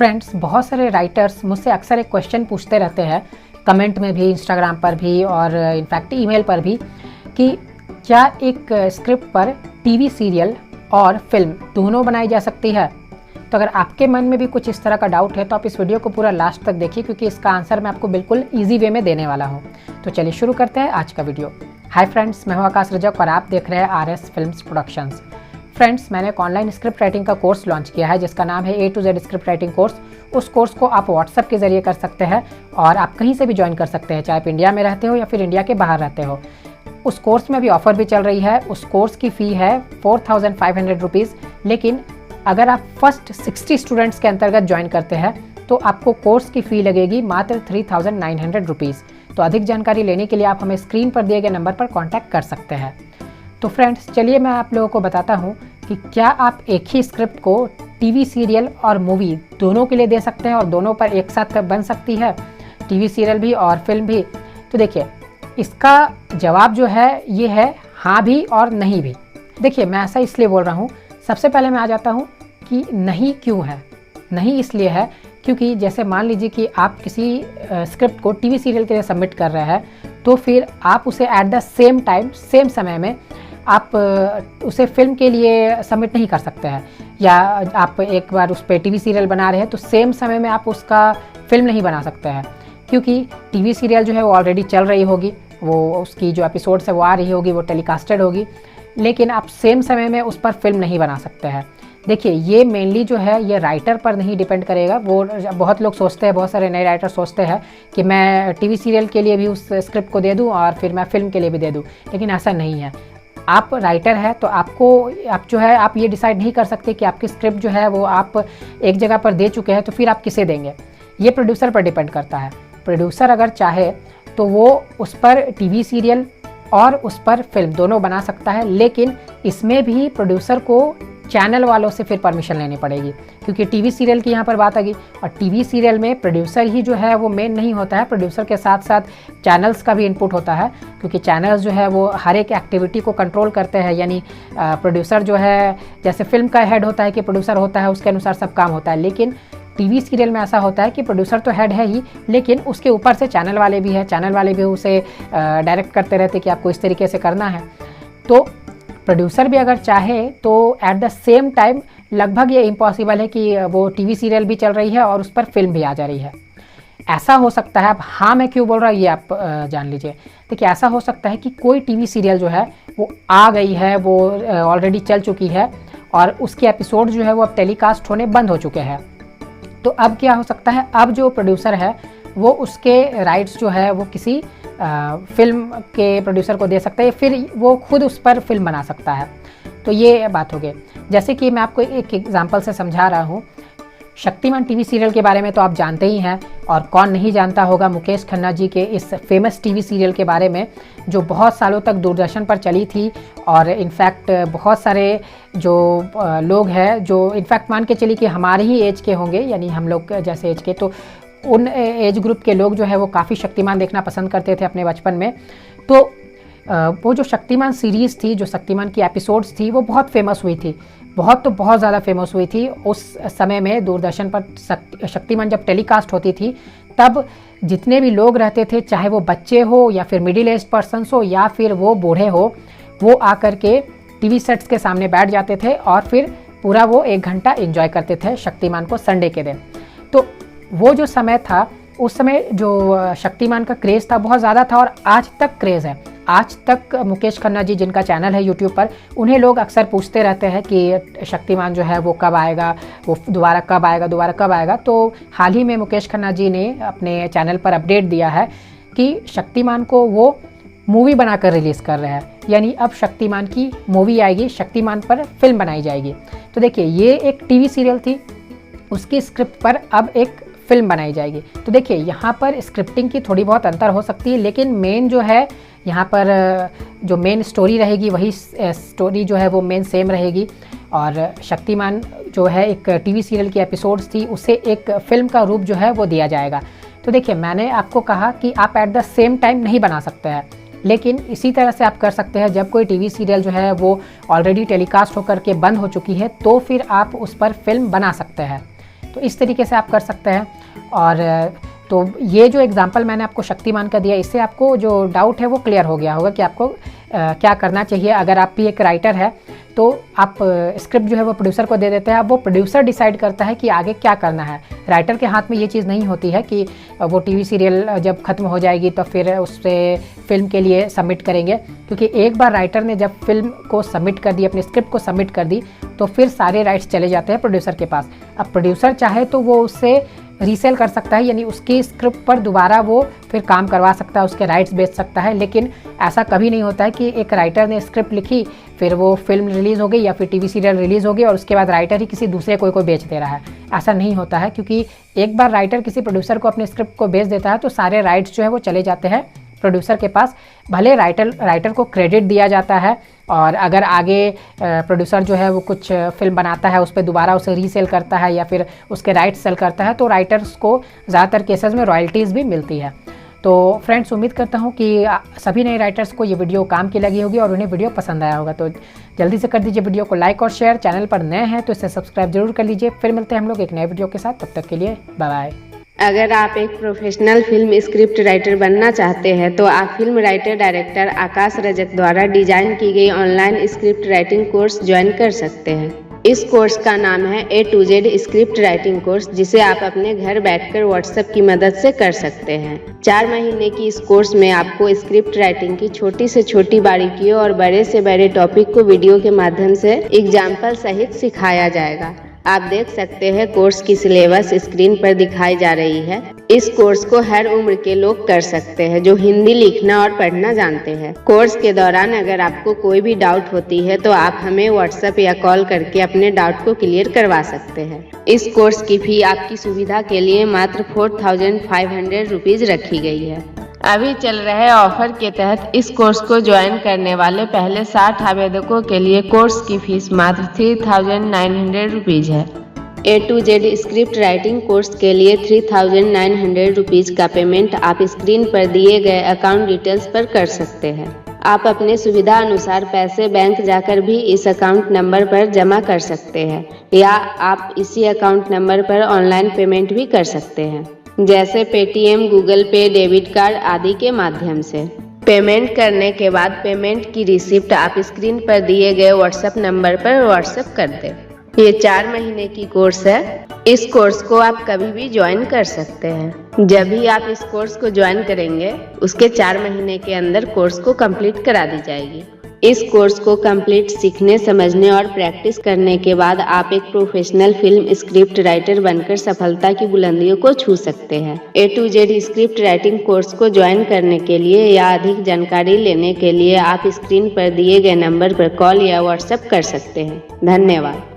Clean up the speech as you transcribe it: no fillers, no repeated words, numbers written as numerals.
Friends, बहुत सारे writers मुझसे अक्सर एक क्वेश्चन पूछते रहते हैं, कमेंट में भी, इंस्टाग्राम पर भी और इनफैक्ट ईमेल पर भी, कि क्या एक स्क्रिप्ट पर टीवी सीरियल और फिल्म दोनों बनाई जा सकती है। तो अगर आपके मन में भी कुछ इस तरह का डाउट है तो आप इस वीडियो को पूरा लास्ट तक देखिए, क्योंकि इसका आंसर मैं आपको बिल्कुल ईजी वे में देने वाला हूँ। तो चलिए शुरू करते हैं आज का वीडियो। हाय फ्रेंड्स, मैं हूँ आकाश रजक और आप देख रहे हैं RS फिल्म्स प्रोडक्शंस। फ्रेंड्स, मैंने एक ऑनलाइन स्क्रिप्ट राइटिंग का कोर्स लॉन्च किया है जिसका नाम है A to Z script writing course. उस कोर्स को आप व्हाट्सएप के जरिए कर सकते हैं और आप कहीं से भी ज्वाइन कर सकते हैं, चाहे आप इंडिया में रहते हो या फिर इंडिया के बाहर रहते हो। उस कोर्स में अभी ऑफर भी चल रही है। उस कोर्स की फ़ी है 4500 रुपीज़, लेकिन अगर आप फर्स्ट 60 स्टूडेंट्स के अंतर्गत ज्वाइन करते हैं तो आपको कोर्स की फ़ी लगेगी मात्र 3900 रुपीज़। तो अधिक जानकारी लेने के लिए आप हमें स्क्रीन पर दिए गए नंबर पर कॉन्टैक्ट कर सकते हैं। तो फ्रेंड्स, चलिए मैं आप लोगों को बताता हूँ कि क्या आप एक ही स्क्रिप्ट को टीवी सीरियल और मूवी दोनों के लिए दे सकते हैं और दोनों पर एक साथ बन सकती है, टीवी सीरियल भी और फिल्म भी। तो देखिए, इसका जवाब जो है ये है हाँ भी और नहीं भी। देखिए, मैं ऐसा इसलिए बोल रहा हूँ, सबसे पहले मैं आ जाता हूँ कि नहीं क्यों है। नहीं इसलिए है क्योंकि जैसे मान लीजिए कि आप किसी स्क्रिप्ट को टीवी सीरियल के लिए सबमिट कर रहे हैं, तो फिर आप उसे at the same time, same समय में आप उसे फिल्म के लिए सबमिट नहीं कर सकते हैं। या आप एक बार उस पर टीवी सीरियल बना रहे हैं तो सेम समय में आप उसका फिल्म नहीं बना सकते हैं, क्योंकि टीवी सीरियल जो है वो ऑलरेडी चल रही होगी, वो उसकी जो एपिसोड्स है वो आ रही होगी, वो टेलीकास्टेड होगी, लेकिन आप सेम समय में उस पर फिल्म नहीं बना सकते हैं। देखिए, ये मेनली जो है ये राइटर पर नहीं डिपेंड करेगा। वो बहुत लोग सोचते हैं, बहुत सारे नए राइटर सोचते हैं कि मैं टीवी सीरियल के लिए भी उस स्क्रिप्ट को दे दूं और फिर मैं फिल्म के लिए भी दे दूं, लेकिन ऐसा नहीं है। आप राइटर है तो आप जो है आप ये डिसाइड नहीं कर सकते कि आपकी स्क्रिप्ट जो है वो आप एक जगह पर दे चुके हैं तो फिर आप किसे देंगे। ये प्रोड्यूसर पर डिपेंड करता है। प्रोड्यूसर अगर चाहे तो वो उस पर टीवी सीरियल और उस पर फिल्म दोनों बना सकता है, लेकिन इसमें भी प्रोड्यूसर को चैनल वालों से फिर परमिशन लेनी पड़ेगी, क्योंकि टीवी सीरियल की यहाँ पर बात आ गई। और टीवी सीरियल में प्रोड्यूसर ही जो है वो मेन नहीं होता है, प्रोड्यूसर के साथ साथ चैनल्स का भी इनपुट होता है, क्योंकि चैनल्स जो है वो हर एक एक्टिविटी को कंट्रोल करते हैं। यानी प्रोड्यूसर जो है, जैसे फिल्म का हेड होता है कि प्रोड्यूसर होता है, उसके अनुसार सब काम होता है, लेकिन टीवी सीरियल में ऐसा होता है कि प्रोड्यूसर तो हेड है ही, लेकिन उसके ऊपर से चैनल वाले भी हैं। चैनल वाले भी उसे डायरेक्ट करते रहते कि आपको इस तरीके से करना है। तो प्रोड्यूसर भी अगर चाहे तो एट द सेम टाइम लगभग ये इम्पॉसिबल है कि वो टीवी सीरियल भी चल रही है और उस पर फिल्म भी आ जा रही है। ऐसा हो सकता है, अब हाँ मैं क्यों बोल रहा हूँ ये आप जान लीजिए। देखिए, ऐसा हो सकता है कि कोई टीवी सीरियल जो है वो आ गई है, वो ऑलरेडी चल चुकी है और उसके एपिसोड जो है वो अब टेलीकास्ट होने बंद हो चुके हैं। तो अब क्या हो सकता है, अब जो प्रोड्यूसर है वो उसके राइट्स जो है वो किसी फिल्म के प्रोड्यूसर को दे सकता है, फिर वो खुद उस पर फिल्म बना सकता है। तो ये बात हो गई। जैसे कि मैं आपको एक एग्जांपल से समझा रहा हूँ, शक्तिमान टीवी सीरियल के बारे में तो आप जानते ही हैं, और कौन नहीं जानता होगा मुकेश खन्ना जी के इस फेमस टीवी सीरियल के बारे में, जो बहुत सालों तक दूरदर्शन पर चली थी। और इनफैक्ट बहुत सारे जो लोग हैं, जो इनफैक्ट मान के चलिए कि हमारे ही एज के होंगे, यानी हम लोग जैसे एज के, तो उन एज ग्रुप के लोग जो है वो काफ़ी शक्तिमान देखना पसंद करते थे अपने बचपन में। तो वो जो शक्तिमान सीरीज़ थी, जो शक्तिमान की एपिसोड्स थी, वो बहुत फेमस हुई थी, बहुत ज़्यादा फेमस हुई थी। उस समय में दूरदर्शन पर शक्तिमान जब टेलीकास्ट होती थी, तब जितने भी लोग रहते थे, चाहे वो बच्चे हो या फिर मिडिल एज पर्सन्स हो या फिर वो बूढ़े हो, वो आकर के टीवी सेट्स के सामने बैठ जाते थे और फिर पूरा वो 1 घंटा एंजॉय करते थे शक्तिमान को संडे के दिन। तो वो जो समय था, उस समय जो शक्तिमान का क्रेज़ था बहुत ज़्यादा था और आज तक क्रेज़ है। आज तक मुकेश खन्ना जी, जिनका चैनल है यूट्यूब पर, उन्हें लोग अक्सर पूछते रहते हैं कि शक्तिमान जो है वो कब आएगा, वो दोबारा कब आएगा। तो हाल ही में मुकेश खन्ना जी ने अपने चैनल पर अपडेट दिया है कि शक्तिमान को वो मूवी बनाकर रिलीज़ कर रहे हैं, यानी अब शक्तिमान की मूवी आएगी, शक्तिमान पर फिल्म बनाई जाएगी। तो देखिए, ये एक टीवी सीरियल थी, उसकी स्क्रिप्ट पर अब एक फिल्म बनाई जाएगी। तो देखिए, यहाँ पर स्क्रिप्टिंग की थोड़ी बहुत अंतर हो सकती है, लेकिन मेन जो है यहाँ पर जो मेन स्टोरी रहेगी, वही स्टोरी जो है वो मेन सेम रहेगी। और शक्तिमान जो है एक टीवी सीरियल की एपिसोड्स थी, उसे एक फिल्म का रूप जो है वो दिया जाएगा। तो देखिए, मैंने आपको कहा कि आप एट द सेम टाइम नहीं बना सकते हैं, लेकिन इसी तरह से आप कर सकते हैं। जब कोई टीवी सीरियल जो है वो ऑलरेडी टेलीकास्ट होकर के बंद हो चुकी है, तो फिर आप उस पर फिल्म बना सकते हैं। तो इस तरीके से आप कर सकते हैं। और तो ये जो एग्जांपल मैंने आपको शक्तिमान का दिया, इससे आपको जो डाउट है वो क्लियर हो गया होगा कि आपको क्या करना चाहिए। अगर आप भी एक राइटर है तो आप स्क्रिप्ट जो है वो प्रोड्यूसर को दे देते हैं, अब वो प्रोड्यूसर डिसाइड करता है कि आगे क्या करना है। राइटर के हाथ में ये चीज़ नहीं होती है कि वो टीवी सीरियल जब ख़त्म हो जाएगी तो फिर उससे फिल्म के लिए सबमिट करेंगे, क्योंकि एक बार राइटर ने जब फिल्म को सबमिट कर दी, अपनी स्क्रिप्ट को सबमिट कर दी, तो फिर सारे राइट्स चले जाते हैं प्रोड्यूसर के पास। अब प्रोड्यूसर चाहे तो वो उससे रीसेल कर सकता है, यानी उसकी स्क्रिप्ट पर दोबारा वो फिर काम करवा सकता है, उसके राइट्स बेच सकता है। लेकिन ऐसा कभी नहीं होता है कि एक राइटर ने स्क्रिप्ट लिखी, फिर वो फिल्म रिलीज़ हो गई या फिर टीवी सीरियल रिलीज़ हो गई और उसके बाद राइटर ही किसी दूसरे को बेच दे रहा है। ऐसा नहीं होता है, क्योंकि एक बार राइटर किसी प्रोड्यूसर को अपने स्क्रिप्ट को बेच देता है तो सारे राइट्स जो है वो चले जाते हैं प्रोड्यूसर के पास। भले राइटर को क्रेडिट दिया जाता है, और अगर आगे प्रोड्यूसर जो है वो कुछ फिल्म बनाता है, उस पर दोबारा उसे रीसेल करता है या फिर उसके राइट्स सेल करता है, तो राइटर्स को ज़्यादातर केसेस में रॉयल्टीज़ भी मिलती है। तो फ्रेंड्स, उम्मीद करता हूँ कि सभी नए राइटर्स को ये वीडियो काम की लगी होगी और उन्हें वीडियो पसंद आया होगा। तो जल्दी से कर दीजिए वीडियो को लाइक और शेयर। चैनल पर नए हैं तो इसे सब्सक्राइब जरूर कर लीजिए। फिर मिलते हैं हम लोग एक नए वीडियो के साथ, तब तक के लिए बाय बाय। अगर आप एक प्रोफेशनल फिल्म स्क्रिप्ट राइटर बनना चाहते हैं तो आप फिल्म राइटर डायरेक्टर आकाश रजक द्वारा डिजाइन की गई online script writing course join कर सकते हैं। इस कोर्स का नाम है A to Z script writing course, जिसे आप अपने घर बैठकर व्हाट्सएप की मदद से कर सकते हैं। 4 महीने की इस कोर्स में आपको स्क्रिप्ट राइटिंग की छोटी से छोटी बारीकियों और बड़े से बड़े टॉपिक को वीडियो के माध्यम से एग्जाम्पल सहित सिखाया जाएगा। आप देख सकते हैं कोर्स की सिलेबस स्क्रीन पर दिखाई जा रही है। इस कोर्स को हर उम्र के लोग कर सकते हैं जो हिंदी लिखना और पढ़ना जानते हैं। कोर्स के दौरान अगर आपको कोई भी डाउट होती है तो आप हमें व्हाट्सएप या कॉल करके अपने डाउट को क्लियर करवा सकते हैं। इस कोर्स की फी आपकी सुविधा के लिए मात्र 4500 रुपीज रखी गई है। अभी चल रहे ऑफर के तहत इस कोर्स को ज्वाइन करने वाले पहले 60 आवेदकों के लिए कोर्स की फीस मात्र 3900 रुपीज है। A to Z script writing course के लिए 3900 रुपीज का पेमेंट आप स्क्रीन पर दिए गए अकाउंट डिटेल्स पर कर सकते हैं। आप अपने सुविधा अनुसार पैसे बैंक जाकर भी इस अकाउंट नंबर पर जमा कर सकते हैं, या आप इसी अकाउंट नंबर पर ऑनलाइन पेमेंट भी कर सकते हैं, जैसे पेटीएम, गूगल पे, डेबिट कार्ड आदि के माध्यम से। पेमेंट करने के बाद पेमेंट की रिसिप्ट आप स्क्रीन पर दिए गए व्हाट्सएप नंबर पर व्हाट्सएप कर दें। ये 4 महीने की कोर्स है। इस कोर्स को आप कभी भी ज्वाइन कर सकते हैं। जब भी आप इस कोर्स को ज्वाइन करेंगे उसके 4 महीने के अंदर कोर्स को कंप्लीट करा दी जाएगी। इस कोर्स को कंप्लीट सीखने, समझने और प्रैक्टिस करने के बाद आप एक प्रोफेशनल फिल्म स्क्रिप्ट राइटर बनकर सफलता की बुलंदियों को छू सकते हैं। A to Z script writing course को ज्वाइन करने के लिए या अधिक जानकारी लेने के लिए आप स्क्रीन पर दिए गए नंबर पर कॉल या व्हाट्सएप कर सकते हैं। धन्यवाद।